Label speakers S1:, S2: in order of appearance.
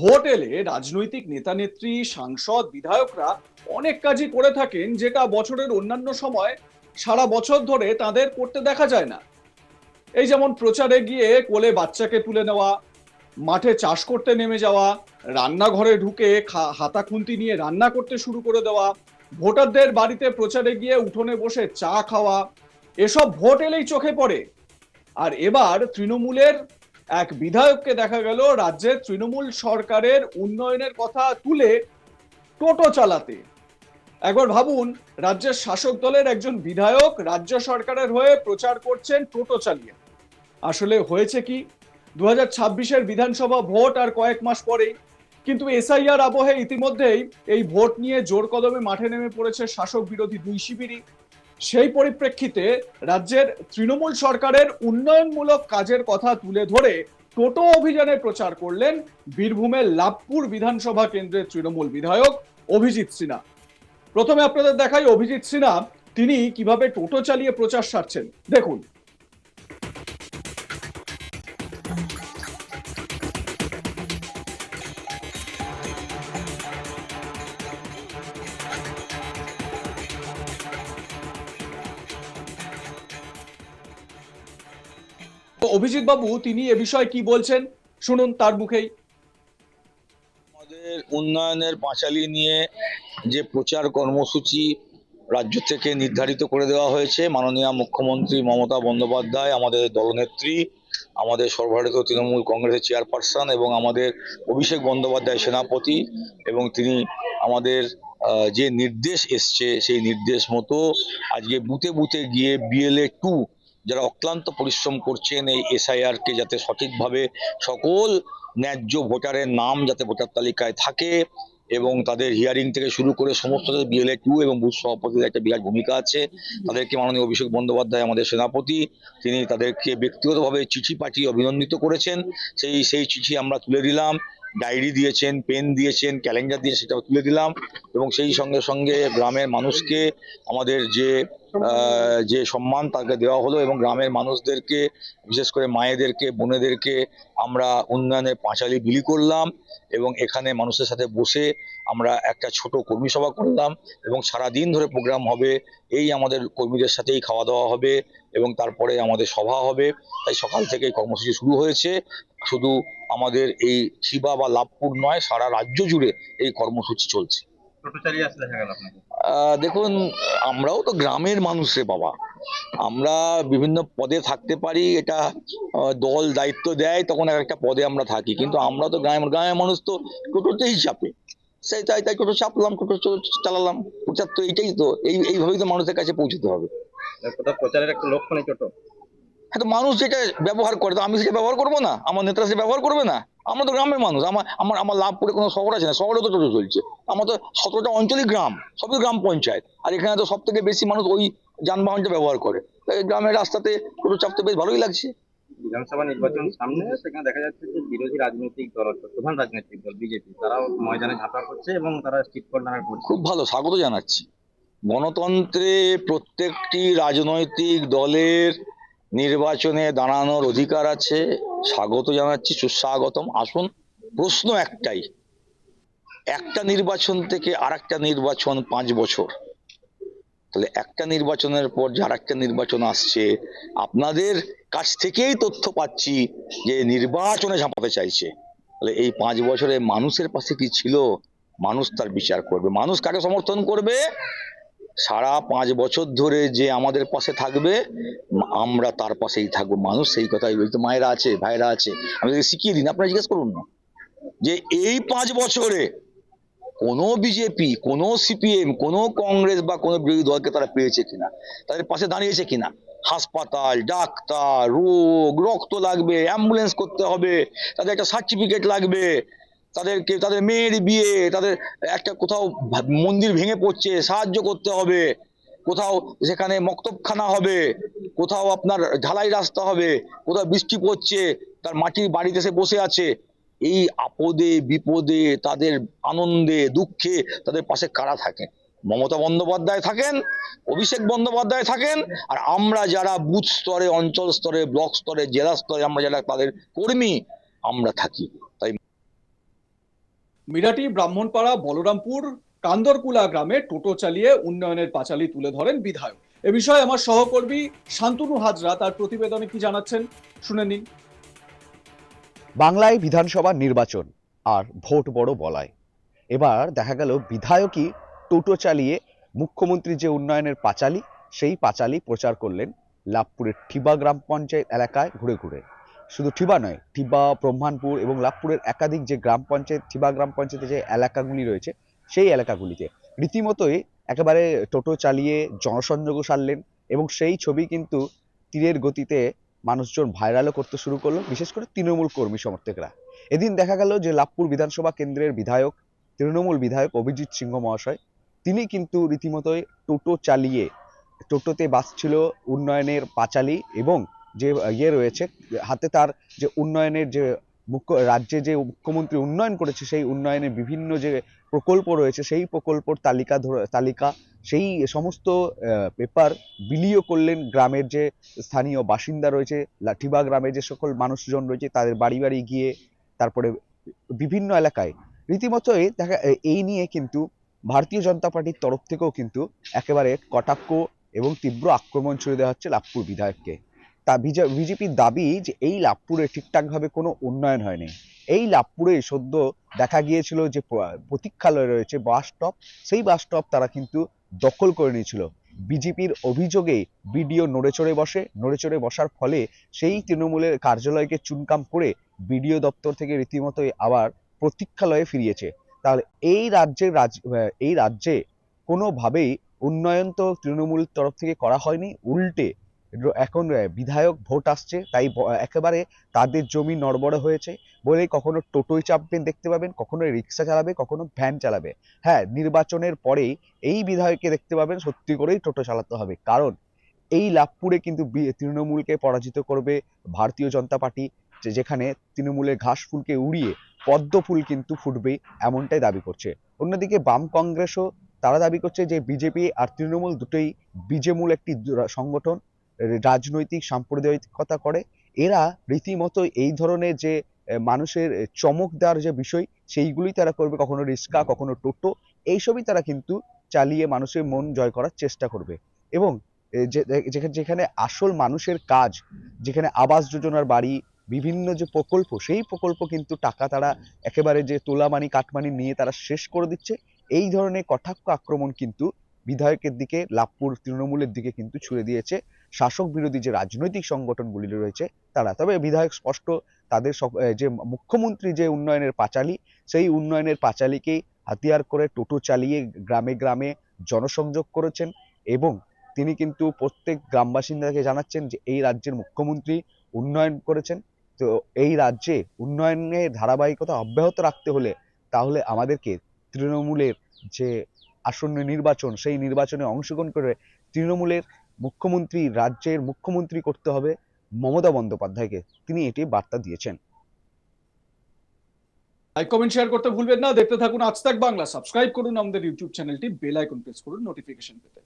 S1: Vote এলে রাজনৈতিক নেতা নেত্রী সাংসদ বিধায়করা অনেক কাজই করে থাকেন, যেটা বছরের অন্যান্য সময় সারা বছর ধরে তাদের করতে দেখা যায় না। এই যেমন প্রচারে গিয়ে কোলে বাচ্চাকে তুলে নেওয়া, মাঠে চাষ করতে নেমে যাওয়া, রান্নাঘরে ঢুকে হাতা খুন্তি নিয়ে রান্না করতে শুরু করে দেওয়া, ভোটারদের বাড়িতে প্রচারে গিয়ে উঠোনে বসে চা খাওয়া, এসব ভোট এলেই চোখে পড়ে। আর এবার তৃণমূলের এক বিধায়ককে দেখা গেল রাজ্যের তৃণমূল সরকারের উন্নয়নের কথা তুলে টোটো চালাতে। একবার ভাবুন, রাজ্যের শাসক দলের একজন বিধায়ক রাজ্য সরকারের হয়ে প্রচার করছেন টোটো চালিয়ে। আসলে হয়েছে কি, 2026-এর বিধানসভা ভোট আর কয়েক মাস পরেই, কিন্তু এসআইআর আবহে ইতিমধ্যেই এই ভোট নিয়ে জোর কদমে মাঠে নেমে পড়েছে শাসক বিরোধী দুই শিবিরই। সেই পরিপ্রেক্ষিতে রাজ্যের তৃণমূল সরকারের উন্নয়নমূলক কাজের কথা তুলে ধরে টোটো অভিযানে প্রচার করলেন বীরভূমের লাভপুর বিধানসভা কেন্দ্রের তৃণমূল বিধায়ক অভিজিৎ সিনহা। প্রথমে আপনাদের দেখাই অভিজিৎ সিনহা তিনি কিভাবে টোটো চালিয়ে প্রচার সারছেন, দেখুন। অভিজিৎ বাবু তিনি এ বিষয়ে কি বলছেন শুনুন তার মুখেই।
S2: আমাদের উন্নয়নের পাঁচালী নিয়ে যে প্রচার কর্মসূচি রাজ্য থেকে নির্ধারিত করে দেওয়া হয়েছে, মাননীয় মুখ্যমন্ত্রী মমতা বন্দ্যোপাধ্যায়, আমাদের দলনেত্রী, আমাদের সর্বভারতীয় তৃণমূল কংগ্রেসের চেয়ারপারসন এবং আমাদের অভিষেক বন্দ্যোপাধ্যায় সেনাপতি, এবং তিনি আমাদের যে নির্দেশ এসছে সেই নির্দেশ মতো আজকে বুথে বুথে গিয়ে BLA-2 যারা অক্লান্ত পরিশ্রম করছেন এই SIR কে যাতে সঠিকভাবে সকল ন্যায্য ভোটারের নাম যাতে ভোটার তালিকায় থাকে এবং তাদের হিয়ারিং থেকে শুরু করে সমস্ত BLA-2 এবং বুথ সভাপতিদের একটা বিরাট ভূমিকা আছে। তাদেরকে মাননীয় অভিষেক বন্দ্যোপাধ্যায় আমাদের সেনাপতি তিনি তাদেরকে ব্যক্তিগতভাবে চিঠি পাঠিয়ে অভিনন্দিত করেছেন। সেই চিঠি আমরা তুলে দিলাম, ডায়েরি দিয়েছেন, পেন দিয়েছেন, ক্যালেন্ডার দিয়ে সেটাও তুলে দিলাম। এবং সেই সঙ্গে সঙ্গে গ্রামের মানুষকে আমাদের যে সম্মান তাকে দেওয়া হলো এবং গ্রামের মানুষদেরকে বিশেষ করে মায়েদেরকে, বোনেদেরকে আমরা উন্নয়নের পাঁচালী বিলি করলাম এবং এখানে মানুষের সাথে বসে আমরা একটা ছোট কর্মী সভা করলাম এবং সারাদিন ধরে প্রোগ্রাম হবে। এই আমাদের কর্মীদের সাথেই খাওয়া দাওয়া হবে এবং তারপরে আমাদের সভা হবে। তাই সকাল থেকে কর্মসূচি শুরু হয়েছে। শুধু আমাদের এই শিবা বা লাভপুর নয়, সারা রাজ্য জুড়ে এই কর্মসূচি চলছে। দেখুন, আমরাও তো গ্রামের মানুষ রে বাবা। আমরা বিভিন্ন পদে থাকতে পারি, এটা দল দায়িত্ব দেয় তখন একটা পদে আমরা থাকি, কিন্তু আমরা তো গ্রামের মানুষ, তো টোটোতেই চাপে। তাই টোটো চাপলাম, টোটো চালালাম। প্রচার তো এইটাই, তো এইভাবেই তো মানুষের কাছে পৌঁছতে হবে।
S3: প্রচারের একটা লক্ষ্য নেই টোটো।
S2: হ্যাঁ, তো মানুষ যেটা ব্যবহার করে তো আমি সেটা ব্যবহার করবো না? আমার নেতারা সেটা ব্যবহার করবে না? আমরা তো গ্রামের মানুষ। আমার লাভপুরে কোনো শহর আছে না? শহরে তো টোটো চলছে। আমার তো 17টা অঞ্চলই গ্রাম, সবই গ্রাম পঞ্চায়েত, আর এখানে তো সব থেকে বেশি মানুষ ওই যানবাহনটা ব্যবহার করে। তাই গ্রামের রাস্তাতে টোটো চাপতে বেশ ভালোই লাগছে।
S3: বিধানসভা নির্বাচন সামনে, সেখানে দেখা যাচ্ছে যে বিরোধী রাজনৈতিক দল, প্রধান রাজনৈতিক দল বিজেপি, তারাও ময়দানে ঝাঁপা করছে এবং তারা স্ট্রিট কর্নার করছে।
S2: খুব ভালো, স্বাগত জানাচ্ছি। গণতন্ত্রে প্রত্যেকটি রাজনৈতিক দলের নির্বাচনে দাঁড়ানোর অধিকার আছে, স্বাগত জানাচ্ছি, সুস্বাগতম। আসুন, প্রশ্ন একটাই, একটা নির্বাচন থেকে আর একটা নির্বাচন 5 বছর, তাহলে একটা নির্বাচনের পর যার একটা নির্বাচন আসছে, আপনাদের কাছ থেকেই তথ্য পাচ্ছি যে নির্বাচনে ঝাঁপাতে চাইছে। তাহলে এই 5 বছরে মানুষের পাশে কি ছিল? মানুষ তার বিচার করবে। মানুষ কাকে সমর্থন করবে? সারা 5 বছর ধরে যে আমাদের পাশে থাকবে, আমরা তার পাশেই থাকবো। মানুষ সেই কথাই বলতো। মায়েরা আছে, ভাইরা আছে, আমি শিখিয়ে দিন, আপনারা জিজ্ঞেস করুন না যে এই 5 বছরে কোনো বিজেপি, কোনো CPM, কোনো কংগ্রেস বা কোনো বিরোধী দলকে তারা পেয়েছে কিনা, তাদের পাশে দাঁড়িয়েছে কিনা। হাসপাতাল, ডাক্তার, রোগ, রক্ত লাগবে, অ্যাম্বুলেন্স করতে হবে, তাদের একটা সার্টিফিকেট লাগবে, তাদের মেয়ের বিয়ে, তাদের একটা কোথাও মন্দির ভেঙে পড়ছে, সাহায্য করতে হবে, কোথাও সেখানে মক্তবখানা হবে, কোথাও আপনার ঢালাই রাস্তা হবে, কোথাও বৃষ্টি পড়ছে, তার মাটির বাড়িতে সে বসে আছে। এই আপদে বিপদে, তাদের আনন্দে দুঃখে তাদের পাশে কারা থাকে? মমতা বন্দ্যোপাধ্যায় থাকেন, অভিষেক বন্দ্যোপাধ্যায় থাকেন, আর আমরা যারা বুথ স্তরে, অঞ্চল স্তরে, ব্লক স্তরে, জেলা স্তরে আমরা যারা তাদের কর্মী, আমরা থাকি। তাই
S1: মিরাটি, ব্রাহ্মণপাড়া, বলরামপুর, কান্দরকুলা গ্রামে টোটো চালিয়ে উন্নয়নের পাঁচালী তুলে ধরেন বিধায়ক। এ বিষয়ে আমার সহকর্মী শান্তনু হাজরা তার প্রতিবেদনে কি জানাচ্ছেন শুনে নিন।
S4: বাংলায় বিধানসভা নির্বাচন আর ভোট বড় বলায় এবার দেখা গেল বিধায়কই টোটো চালিয়ে মুখ্যমন্ত্রী যে উন্নয়নের পাঁচালী সেই পাঁচালী প্রচার করলেন লাভপুরের ঠিবা গ্রাম পঞ্চায়েত এলাকায় ঘুরে ঘুরে। শুধু ঠিবা নয়, ঠিবা, ব্রহ্মানপুর এবং লাভপুরের একাধিক যে গ্রাম পঞ্চায়েত, ঠিবা গ্রাম পঞ্চায়েতে যে এলাকাগুলি রয়েছে সেই এলাকাগুলিতে রীতিমতোই একেবারে টোটো চালিয়ে জনসংযোগও সারলেন এবং সেই ছবি কিন্তু তীরের গতিতে মানুষজন ভাইরালও করতে শুরু করলো, বিশেষ করে তৃণমূল কর্মী সমর্থকরা। এদিন দেখা গেল যে লাভপুর বিধানসভা কেন্দ্রের বিধায়ক, তৃণমূল বিধায়ক অভিজিৎ সিংহ মহাশয়, তিনি কিন্তু রীতিমতোই টোটো চালিয়ে, টোটোতে বাসছিল উন্নয়নের পাঁচালী এবং যে রয়েছে হাতে তার যে উন্নয়নের যে রাজ্যে যে মুখ্যমন্ত্রী উন্নয়ন করেছে সেই উন্নয়নের বিভিন্ন যে প্রকল্প রয়েছে সেই প্রকল্পর তালিকা সেই সমস্ত পেপার বিলিও করলেন গ্রামের যে স্থানীয় বাসিন্দা রয়েছে, লাঠিবা গ্রামে যে সকল মানুষজন রয়েছে তাদের বাড়ি বাড়ি গিয়ে, তারপরে বিভিন্ন এলাকায় রীতিমতোই দেখা এই নিয়ে কিন্তু ভারতীয় জনতা পার্টির তরফ থেকেও কিন্তু একেবারে কটাক্ষ এবং তীব্র আক্রমণ ছুড়ে দেওয়া হচ্ছে লাভপুর বিধায়ককে। তা বিজেপির দাবি যে এই লাভপুরে ঠিকঠাকভাবে কোনো উন্নয়ন হয়নি। এই লাভপুরে সদ্য দেখা গিয়েছিল যে প্রতীক্ষালয় রয়েছে, বাস স্টপ, সেই বাস স্টপ তারা কিন্তু দখল করে নিয়েছিল। বিজেপির অভিযোগে বিডিও নড়ে চড়ে বসার ফলে সেই তৃণমূলের কার্যালয়কে চুনকাম করে বিডিও দপ্তর থেকে রীতিমতোই আবার প্রতীক্ষালয়ে ফিরিয়েছে। তাহলে এই রাজ্যে কোনোভাবেই উন্নয়ন তো তৃণমূল তরফ থেকে করা হয়নি, উল্টে এখন বিধায়ক ভোট আসছে তাই একেবারে তাদের জমি নড়বড়ে হয়েছে বলেই কখনো টোটোয় চাপবেন দেখতে পাবেন, কখনো রিক্সা চালাবে, কখনো ভ্যান চালাবে। হ্যাঁ, নির্বাচনের পরেই এই বিধায়ককে দেখতে পাবেন সত্যি করেই টোটো চালাতে হবে, কারণ এই লাভপুরে কিন্তু তৃণমূলকে পরাজিত করবে ভারতীয় জনতা পার্টি, যেখানে তৃণমূলের ঘাস ফুলকে উড়িয়ে পদ্ম ফুল কিন্তু ফুটবে এমনটাই দাবি করছে। অন্যদিকে বাম কংগ্রেসও তারা দাবি করছে যে বিজেপি আর তৃণমূল দুটোই বীজমূল একটি সংগঠন, রাজনৈতিক সাম্প্রদায়িকতা করে। এরা রীতিমতো এই ধরনের যে মানুষের চমক দেওয়ার যে বিষয় সেইগুলোই তারা করবে, কখনো রিক্সা, কখনো টোটো, এইসবই তারা কিন্তু চালিয়ে মানুষের মন জয় করার চেষ্টা করবে। এবং যেখানে আসল মানুষের কাজ, যেখানে আবাস যোজনার বাড়ি, বিভিন্ন যে প্রকল্প, সেই প্রকল্প কিন্তু টাকা তারা একেবারে যে তোলামানি কাটমানি নিয়ে তারা শেষ করে দিচ্ছে। এই ধরনের কটাক্ষ আক্রমণ কিন্তু বিধায়কের দিকে, লাভপুর তৃণমূলের দিকে কিন্তু ছুড়ে দিয়েছে শাসক বিরোধী যে রাজনৈতিক সংগঠনগুলি রয়েছে তারা। তবে বিধায়ক স্পষ্ট তাদের যে মুখ্যমন্ত্রী যে উন্নয়নের পাঁচালী, সেই উন্নয়নের পাঁচালীকেই হাতিয়ার করে টোটো চালিয়ে গ্রামে গ্রামে জনসংযোগ করেছেন এবং তিনি কিন্তু প্রত্যেক গ্রামবাসিন্দাকে জানাচ্ছেন যে এই রাজ্যের মুখ্যমন্ত্রী উন্নয়ন করেছেন। তো এই রাজ্যে উন্নয়নের ধারাবাহিকতা অব্যাহত রাখতে হলে তাহলে আমাদেরকে তৃণমূলের যে আসন্ন নির্বাচন, সেই নির্বাচনে অংশগ্রহণ করে তৃণমূলের মুখ্যমন্ত্রী, রাজ্যের মুখ্যমন্ত্রী করতে হবে মমতা বন্দ্যোপাধ্যায়কে, তিনি এটি বার্তা দিয়েছেন।
S1: লাইক, কমেন্ট, শেয়ার করতে ভুলবেন না। দেখতে থাকুন আজ তাক বাংলা। সাবস্ক্রাইব করুন আমাদের ইউটিউব চ্যানেলটি, বেল আইকন প্রেস করুন নোটিফিকেশন পেতে।